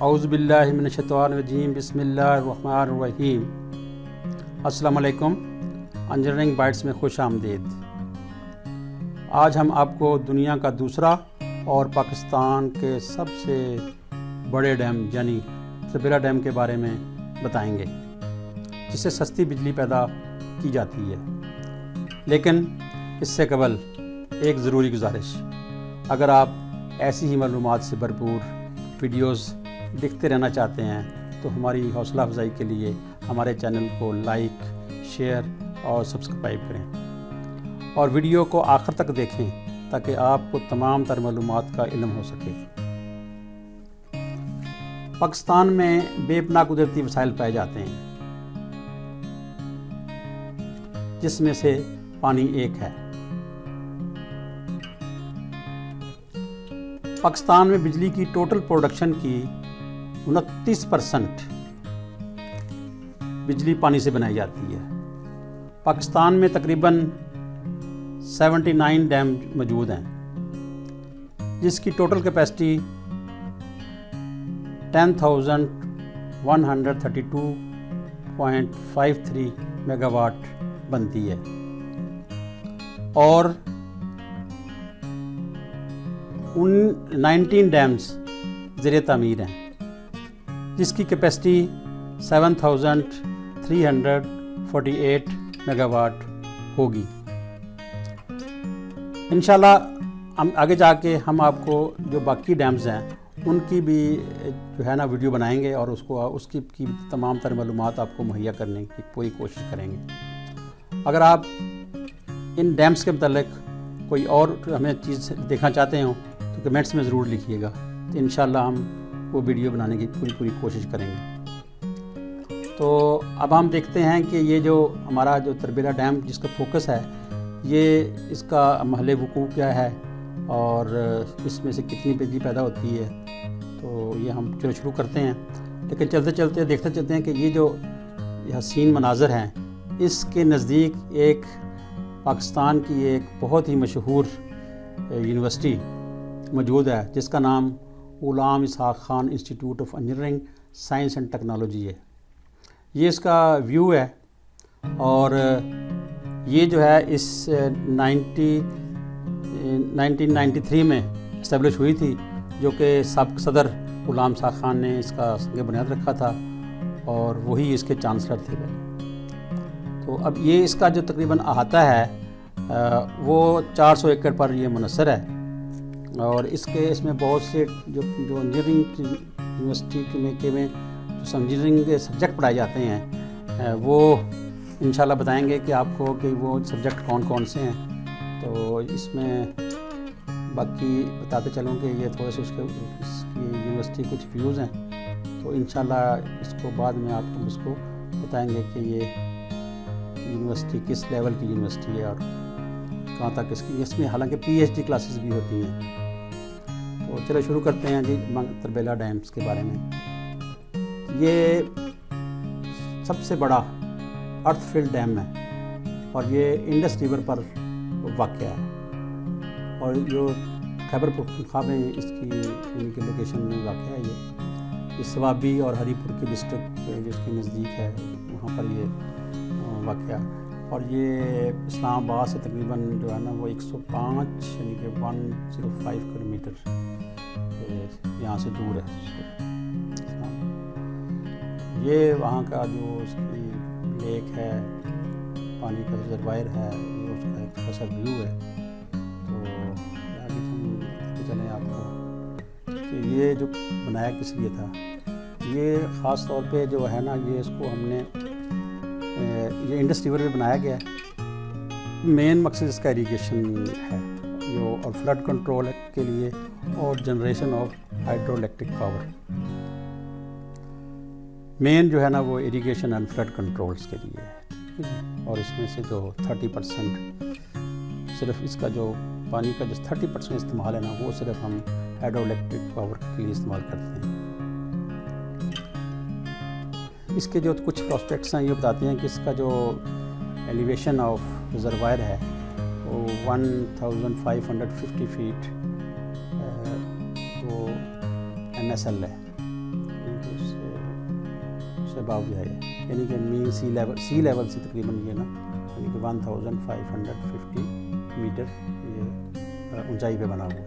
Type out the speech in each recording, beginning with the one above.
اعوذ باللہ من الشیطان الرجیم بسم اللہ الرحمن الرحیم۔ السلام علیکم، انجینئرنگ بائٹس میں خوش آمدید۔ آج ہم آپ کو دنیا کا دوسرا اور پاکستان کے سب سے بڑے ڈیم یعنی تربیلا ڈیم کے بارے میں بتائیں گے، جس سے سستی بجلی پیدا کی جاتی ہے۔ لیکن اس سے قبل ایک ضروری گزارش، اگر آپ ایسی ہی معلومات سے بھرپور ویڈیوز دیکھتے رہنا چاہتے ہیں تو ہماری حوصلہ افزائی کے لیے ہمارے چینل کو لائک، شیئر اور سبسکرائب کریں، اور ویڈیو کو آخر تک دیکھیں تاکہ آپ کو تمام تر معلومات کا علم ہو سکے۔ پاکستان میں بے پناہ قدرتی وسائل پائے جاتے ہیں، جس میں سے پانی ایک ہے۔ پاکستان میں بجلی کی ٹوٹل پروڈکشن کی 29% بجلی پانی سے بنائی جاتی ہے۔ پاکستان میں تقریباً 79 ڈیم موجود ہیں، جس کی ٹوٹل کیپیسٹی 10,132.53 میگا واٹ بنتی ہے، اور 19 ڈیمز زیر تعمیر ہیں، جس کی کیپیسٹی 7,348 میگا واٹ ہوگی۔ انشاءاللہ ہم آگے جا کے ہم آپ کو جو باقی ڈیمز ہیں ان کی بھی جو ہے نا ویڈیو بنائیں گے، اور اس کی تمام تر معلومات آپ کو مہیا کرنے کی پوری کوشش کریں گے۔ اگر آپ ان ڈیمز کے متعلق کوئی اور ہمیں چیز دیکھنا چاہتے ہوں تو کمنٹس میں ضرور لکھیے گا، تو انشاءاللہ ہم وہ ویڈیو بنانے کی پوری کوشش کریں گے۔ تو اب ہم دیکھتے ہیں کہ یہ جو ہمارا جو تربیلا ڈیم جس کا فوکس ہے، یہ اس کا محل وقوع کیا ہے اور اس میں سے کتنی بجلی پیدا ہوتی ہے، تو یہ ہم شروع کرتے ہیں۔ لیکن چلتے چلتے دیکھتے چلتے ہیں کہ یہ جو حسین مناظر ہیں، اس کے نزدیک ایک پاکستان کی ایک بہت ہی مشہور یونیورسٹی موجود ہے، جس کا نام Ghulam Ishaq Khan institute of engineering science and technology ہے۔ یہ اس کا ویو ہے، اور یہ جو ہے اس 1993 میں اسٹیبلش ہوئی تھی، جو کہ سابق صدر غلام اسحاق خان نے اس کا سنگ بنیاد رکھا تھا، اور وہی اس کے چانسلر تھے۔ تو اب یہ اس کا جو تقریباً احاطہ ہے وہ 400 ایکڑ پر یہ منحصر ہے، اور اس میں بہت سے جو انجینئرنگ یونیورسٹی میں جو انجینئرنگ کے سبجیکٹ پڑھائے جاتے ہیں وہ انشاءاللہ بتائیں گے کہ آپ کو کہ وہ سبجیکٹ کون کون سے ہیں۔ تو اس میں باقی بتاتے چلوں کہ یہ تھوڑے سے اس کی یونیورسٹی کچھ ویوز ہیں، تو انشاءاللہ اس کو بعد میں آپ کو اس کو بتائیں گے کہ یہ یونیورسٹی کس لیول کی یونیورسٹی ہے اور کہاں تک اس میں حالانکہ PhD کلاسز بھی ہوتی ہیں۔ تو چلو شروع کرتے ہیں جی تربیلا ڈیمز کے بارے میں۔ یہ سب سے بڑا ارتھ فل ڈیم ہے، اور یہ انڈس ریور پر واقع ہے، اور جو خیبر پختونخوا میں اس کی لوکیشن میں واقع ہے۔ یہ سوابی اور ہری پور کی ڈسٹرکٹ جس کے نزدیک ہے، وہاں پر یہ واقع، اور یہ اسلام آباد سے تقریباً جو ہے نا وہ 105 یعنی کہ 105 کلومیٹر یہاں سے دور ہے۔ یہ وہاں کا جو اس کی لیک ہے، پانی کا ریزروائر ہے، یہ اس کا ایک خاصا ویو ہے۔ تو آگے ہم چلیں آپ کو کہ یہ جو بنایا کس لیے تھا۔ یہ خاص طور پہ جو ہے نا یہ اس کو ہم نے یہ انڈس ریور میں بنایا گیا ہے۔ مین مقصد اس کا ایریگیشن ہے اور فلڈ کنٹرول کے لیے، اور generation of hydro electric power. مین جو ہے نا وہ ایریگیشن اینڈ فلڈ کنٹرولز کے لیے ہے، اور اس میں سے جو 30% صرف اس کا جو پانی کا جو 30% استعمال ہے نا، وہ صرف ہم ہائیڈرو الیکٹرک پاور کے لیے استعمال کرتے ہیں۔ اس کے جو کچھ پراسپیکٹس ہیں یہ بتاتے ہیں کہ اس کا جو ایلیویشن آف ریزروائر ہے وہ 1550 فیٹ وہ MSL ہے، اباؤ جو ہے، یعنی کہ مین سی لیول سے تقریباً یہ نا یعنی کہ 1550 میٹر یہ اونچائی پہ بنا ہوا ہے.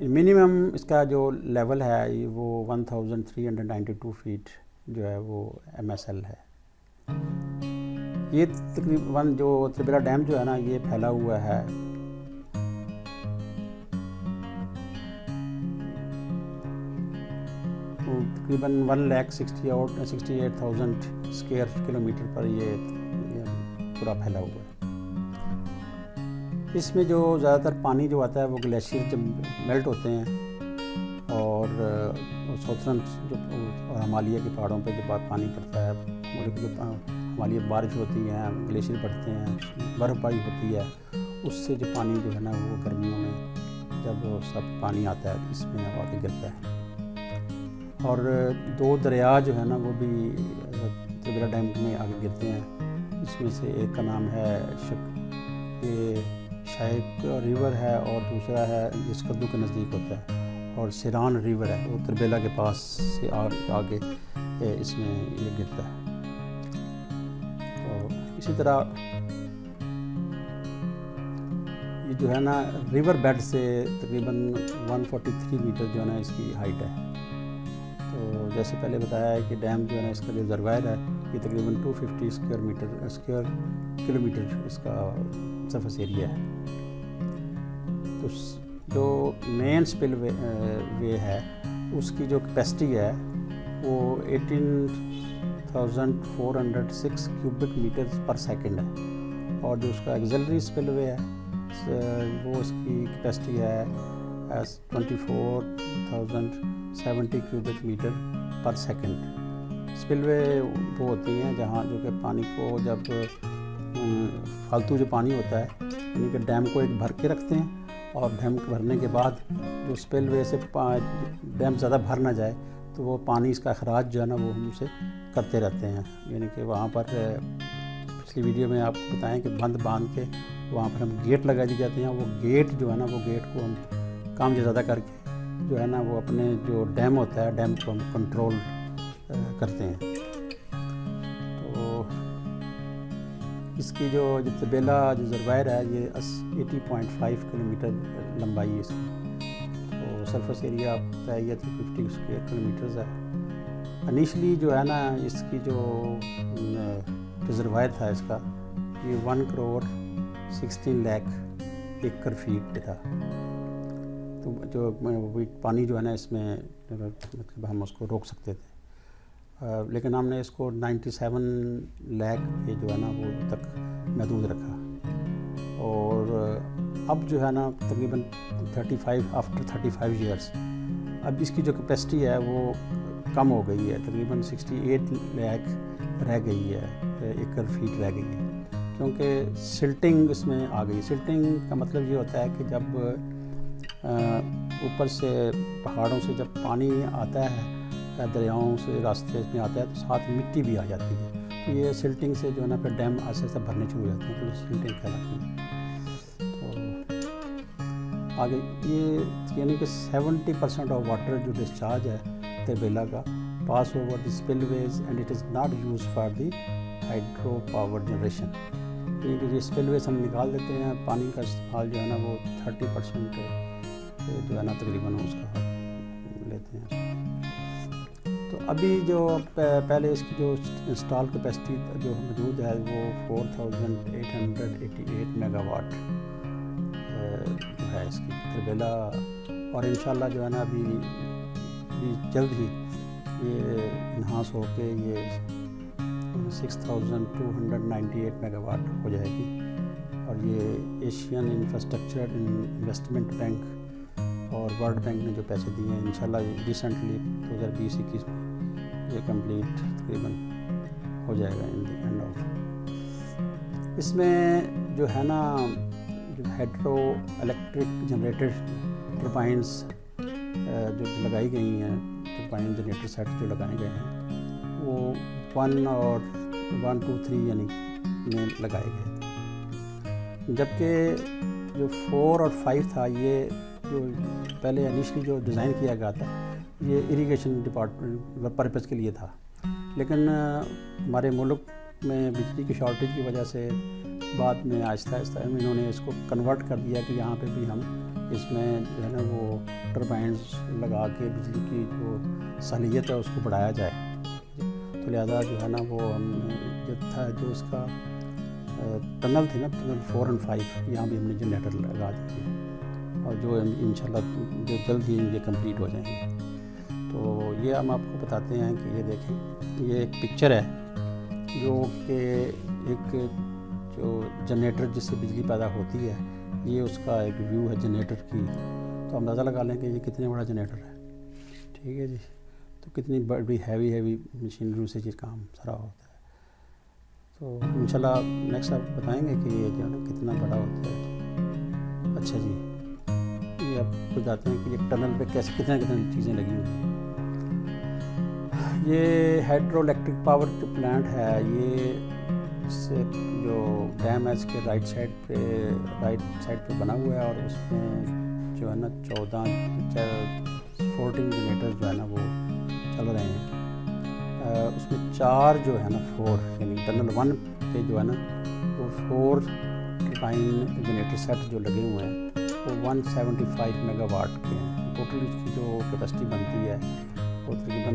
منیمم اس کا جو لیول ہے وہ 1392 فیٹ جو ہے وہ MSL ہے. یہ تقریباً جو تربیلا ڈیم جو ہے نا یہ پھیلا ہوا ہے تقریباً 1,68,000 اسکوائر کلومیٹر پر یہ پورا پھیلا ہوا ہے. اس میں جو زیادہ تر پانی جو آتا ہے وہ گلیشیئر جب میلٹ ہوتے ہیں اور سوتھرن جو ہمالیہ کے پہاڑوں پہ جب پانی پڑتا ہے، ہمالیہ بارش ہوتی ہے، گلیشیئر پڑتے ہیں، برف باری ہوتی ہے، اس سے جو پانی جو ہے نا وہ گرمیوں میں جب سب پانی آتا ہے اس میں آ کے گرتا ہے. اور 2 دریا جو ہے نا وہ بھی تربیلا ڈیم میں آگے گرتے ہیں. اس میں سے ایک کا نام ہے شائق ریور ہے اور دوسرا ہے جس کدو کے نزدیک ہوتا ہے، اور سیران ریور ہے وہ تربیلا کے پاس سے آگے اس میں یہ گرتا ہے. تو اسی طرح یہ جو ہے نا ریور بیڈ سے تقریباً 143 میٹر جو ہے نا اس کی ہائٹ ہے. تو جیسے پہلے بتایا ہے کہ ڈیم جو ہے نا اس کا جو ریزروائر ہے یہ تقریباً 250 اسکوائر کلومیٹر اس کا سرفیس ایریا ہے. تو جو مین سپل وے ہے اس کی جو کیپیسٹی ہے وہ 18,406 کیوبک میٹر پر سیکنڈ ہے، اور جو اس کا ایگزلری سپل وے ہے وہ اس کی کیپیسٹی ہے 24,070 کیوبک میٹر پر سیکنڈ. سپل وے وہ ہوتی ہیں جہاں جو کہ پانی کو جب فالتو جو پانی ہوتا ہے یعنی کہ ڈیم کو ایک بھر کے رکھتے ہیں، اور ڈیم کو بھرنے کے بعد جو سپل وے سے ڈیم زیادہ بھر نہ جائے تو وہ پانی اس کا اخراج جو ہے نا وہ ہم سے کرتے رہتے ہیں. یعنی کہ وہاں پر پچھلی ویڈیو میں آپ کو بتائیں کہ بند باندھ کے وہاں پر ہم گیٹ لگا دی جاتے ہیں. وہ گیٹ جو ہے نا وہ گیٹ کو ہم کام زیادہ کر کے جو ہے نا وہ اپنے جو ڈیم ہوتا ہے ڈیم کو ہم کنٹرول کرتے ہیں. تو اس کی جو تربیلا جو ریزروائر ہے یہ 80.5 کلومیٹر لمبائی ہے اس کی. تو سرفیس ایریا ہوتا ہے یہ 350 اسکوائر کلومیٹرز ہے. انیشلی جو ہے نا اس کی جو ریزروائر تھا اس کا یہ 1,16,00,000 ایکڑ فیٹ پہ تھا. تو جو پانی جو ہے نا اس میں مطلب ہم اس کو روک سکتے تھے، لیکن ہم نے اس کو 97 لاکھ پہ جو ہے نا وہ تک محدود رکھا. اور اب جو ہے نا تقریباً 35 ایئرس اب اس کی جو کیپیسٹی ہے وہ کم ہو گئی ہے، تقریباً 68 لاکھ رہ گئی ہے ایکڑ فیٹ رہ گئی ہے، کیونکہ سلٹنگ اس میں آ گئی. سلٹنگ کا مطلب یہ ہوتا ہے کہ جب اوپر سے پہاڑوں سے جب پانی آتا ہے دریاؤں سے راستے میں آتا ہے تو ساتھ مٹی بھی آ جاتی ہے، تو یہ سلٹنگ سے جو ہے نا پھر ڈیم آہستہ آہستہ بھرنے شروع ہو جاتے ہیں، تو سلٹنگ کہلاتی ہے. تو آگے یہ یعنی کہ 70% آف واٹر جو ڈسچارج ہے تربیلا کا pass over the spillways and it is not use for the hydro power generation. یعنی کہ یہ اسپل ویز ہم نکال دیتے ہیں، پانی کا استعمال جو ہے نا وہ 30% جو ہے نا تقریباً اس کا لیتے ہیں. تو ابھی جو پہلے اس کی جو انسٹال کیپیسٹی جو موجود ہے وہ 4,888 میگا واٹ جو ہے اس کی تربیلا، اور انشاءاللہ جو ہے نا ابھی جلد ہی یہ انہانس ہو کے یہ 6,298 میگا واٹ ہو جائے گی. اور یہ ایشین انفراسٹرکچر انویسٹمنٹ بینک اور ورلڈ بینک نے جو پیسے دیے ہیں انشاءاللہ ریسنٹلی 2020-21 میں یہ کمپلیٹ تقریباً ہو جائے گا ان دی اینڈ آف. اس میں جو ہے نا جو ہائیڈرو الیکٹرک جنریٹر ٹربائنس جو لگائی گئی ہیں، ٹربائن جنریٹر سیٹ جو لگائے گئے ہیں وہ 1 اور 1 2 3 یعنی میں لگائے گئے تھے، جبکہ جو 4 اور 5 تھا یہ جو پہلے انیشلی جو ڈیزائن کیا گیا تھا یہ اریگیشن ڈپارٹمنٹ پرپز کے لیے تھا، لیکن ہمارے ملک میں بجلی کی شارٹیج کی وجہ سے بعد میں آہستہ آہستہ انہوں نے اس کو کنورٹ کر دیا کہ یہاں پہ بھی ہم اس میں جو ہے نا وہ ٹربائنز لگا کے بجلی کی جو صلاحیت ہے اس کو بڑھایا جائے. تو لہٰذا جو ہے نا وہ ہم نے جو تھا جو اس کا ٹنل تھی نا، ٹنل 4 اور 5، یہاں بھی ہم نے جنریٹر لگا دی اور جو انشاءاللہ جو جلد ہی یہ کمپلیٹ ہو جائیں گے. تو یہ ہم آپ کو بتاتے ہیں کہ یہ دیکھیں، یہ ایک پکچر ہے جو کہ ایک جو جنریٹر جس سے بجلی پیدا ہوتی ہے، یہ اس کا ایک ویو ہے جنریٹر کی. تو اندازہ لگا لیں کہ یہ کتنے بڑا جنریٹر ہے. ٹھیک ہے جی، تو کتنی بڑی ہیوی مشینری سے یہ کام سارا ہوتا ہے. تو انشاءاللہ نیکسٹ آپ بتائیں گے کہ یہ جو ہے نا کتنا بڑا ہوتا ہے. اچھا جی، یہ آپ بتاتے ہیں کہ یہ ٹنل پہ کیسے کتنے چیزیں لگی ہوئی ہیں. یہ ہائیڈرو الیکٹرک پاور جو پلانٹ ہے، یہ سے جو ڈیم ہے اس کے رائٹ سائڈ پہ بنا ہوا ہے، اور اس میں جو ہے نا 14 جنریٹر جو ہے نا وہ چل رہے ہیں. اس میں 4 جو ہے نا 4 یعنی ٹنل 1 پہ جو ہے نا وہ 4 ٹربائن جنریٹر سیٹ جو لگے ہوئے ہیں وہ 175 میگا واٹ کے ہیں. ٹوٹل اس کی جو کیپیسٹی بنتی ہے وہ تقریباً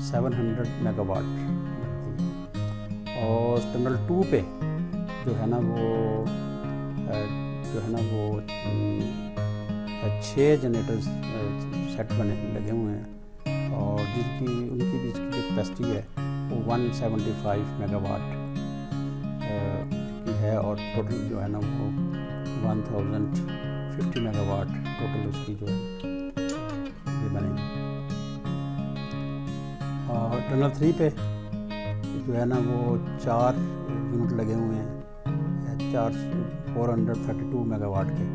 700 میگا واٹ بنتی ہے. اور ٹنل 2 پہ جو ہے نا وہ 6 جنریٹر سیٹ لگے ہوئے ہیں، اور ان کی بھی جو کیپیسٹی ہے وہ 175 میگا واٹ کی ہے، اور ٹوٹل جو ہے نا وہ 1050 میگا واٹ ٹوٹل اس کی جو ہے یہ بنے گی. اور ٹنل 3 پہ جو ہے نا وہ 4 یونٹ لگے ہوئے ہیں 432 میگا واٹ کے.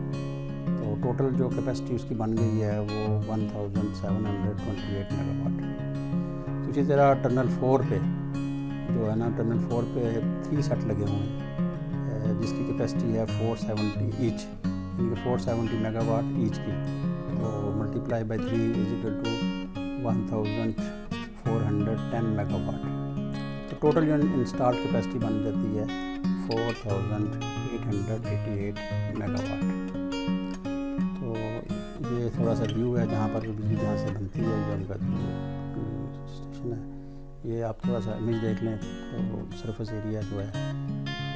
تو ٹوٹل جو کیپیسٹی اس کی بن گئی ہے وہ 1728 میگا واٹ. تو اسی طرح ٹنل 4 پہ جو ہے نا ٹنل 4 پہ 3 سیٹ لگے ہوئے ہیں جس کی کیپیسٹی ہے 470 ایچ، یعنی کہ 470 میگا واٹ ایچ کی. تو ملٹیپلائی بائی 3 = 1410 میگا واٹ. تو ٹوٹل جو انسٹال کیپیسٹی بن جاتی ہے 4888 میگا واٹ. تو یہ تھوڑا سا ویو ہے جہاں پر بجلی جہاں سے بنتی ہے، جو ان کا اسٹیشن ہے. یہ آپ تھوڑا سا امیج دیکھ لیں تو سرفیس ایریا جو ہے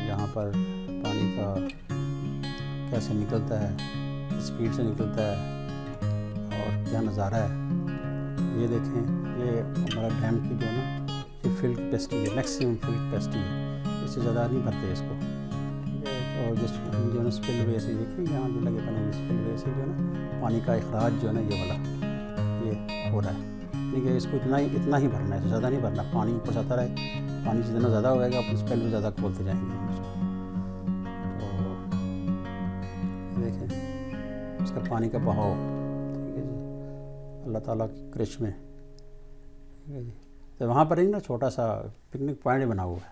یہاں پر پانی کا کیسے نکلتا ہے، اسپیڈ سے نکلتا ہے اور کیا نظارہ ہے. یہ دیکھیں، یہ ہمارا ڈیم کی جو ہے نا یہ فل کیپیسٹی ہے، میکسیمم فل کیپیسٹی ہے، اس سے زیادہ نہیں بھرتے اس کو. اور جس جو ہے نا اسپل وے سے دیکھیں یہاں جو لگے بنے اسپل وے سے جو ہے نا پانی کا اخراج جو ہے نا یہ والا یہ ہو رہا ہے. یعنی کہ اس کو اتنا ہی بھرنا ہے، زیادہ نہیں بھرنا. پانی اوپر سے آتا رہے، پانی جتنا زیادہ ہو جائے گا اپنے اسپل وے زیادہ کھولتے جائیں گے ہم اس کو. تو دیکھیں اس کا پانی کا بہاؤ، ٹھیک ہے جی، اللہ تعالیٰ کی کرشمے. ٹھیک ہے جی. تو وہاں پر ایک نا چھوٹا سا پکنک پوائنٹ بنا ہوا ہے.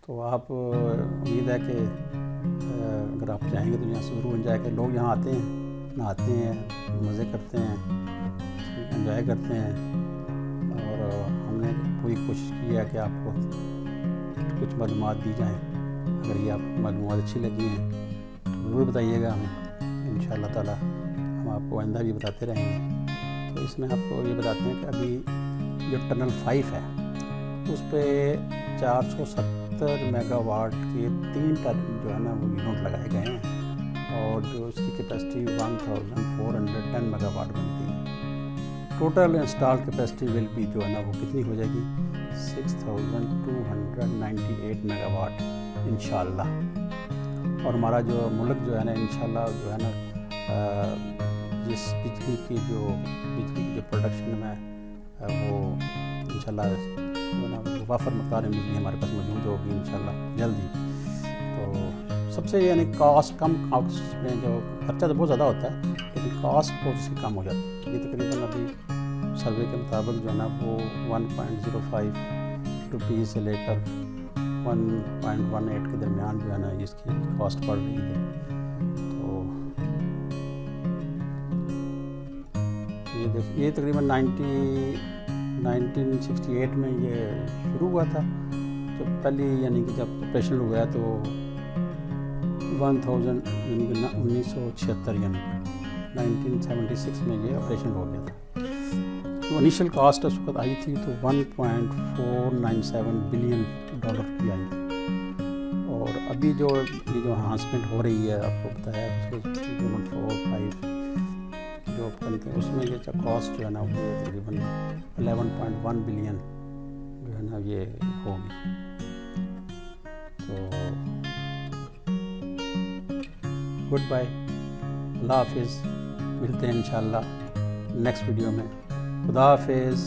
تو آپ امید ہے کہ اگر آپ چاہیں گے تو یہاں ضرور انجوائے کہ لوگ یہاں آتے ہیں، نہاتے ہیں، مزے کرتے ہیں، انجوائے کرتے ہیں. اور ہم نے پوری کوشش کی ہے کہ آپ کو کچھ معلومات دی جائیں. اگر یہ آپ کو معلومات اچھی لگی ہیں تو ضرور بتائیے گا ہمیں. ان شاء اللہ تعالیٰ ہم آپ کو آئندہ بھی بتاتے رہیں گے. تو اس میں آپ کو یہ بتاتے ہیں کہ ابھی جو ٹنل 5 ہے اس پہ 470 میگا واٹ کے 3 جو ہے نا وہ یونٹ لگائے گئے ہیں، اور جو اس کی کیپیسٹی 1410 میگا واٹ بنتی ہے. ٹوٹل انسٹال کیپیسٹی ول بھی جو ہے نا وہ کتنی ہو جائے گی 6298 میگا واٹ انشاءاللہ. اور ہمارا جو ملک جو ہے نا انشاءاللہ جو ہے نا جس بجلی کی جو پروڈکشن میں وہ انشاءاللہ جو ہے نا وافر مقدار میں بجلی ہمارے پاس موجود ہوگی انشاءاللہ جلدی. تو سب سے یعنی کم کاسٹ میں جو خرچہ تو بہت زیادہ ہوتا ہے لیکن کاسٹ بہت اس کی کم ہو جاتی ہے. یہ تقریباً ابھی سروے کے مطابق جو ہے نا وہ 1.05 روپیز سے لے کر 1.18 کے درمیان جو ہے نا اس کی کاسٹ پڑ رہی ہے. تو یہ یہ تقریباً 1968 میں یہ شروع ہوا تھا. جب پہلی یعنی کہ جب آپریشن ہوا تو 1000 یعنی کہ 1976 یعنی 1976 میں یہ آپریشن ہو گیا تھا. تو انیشل کاسٹ اس وقت آئی تھی تو $1.497 بلین کی آئی تھی. اور ابھی جو یہ جو انہانسمنٹ ہو رہی ہے آپ کو بتایا اس کے 4-5 جو بنتے ہیں اس میں یہ کاسٹ جو ہے نا وہ تقریباً 11.1 بلین جو ہے نا یہ ہوگی. تو گڈ بائی, اللہ حافظ, ملتے ہیں انشاءاللہ نیکسٹ ویڈیو میں. خدا حافظ.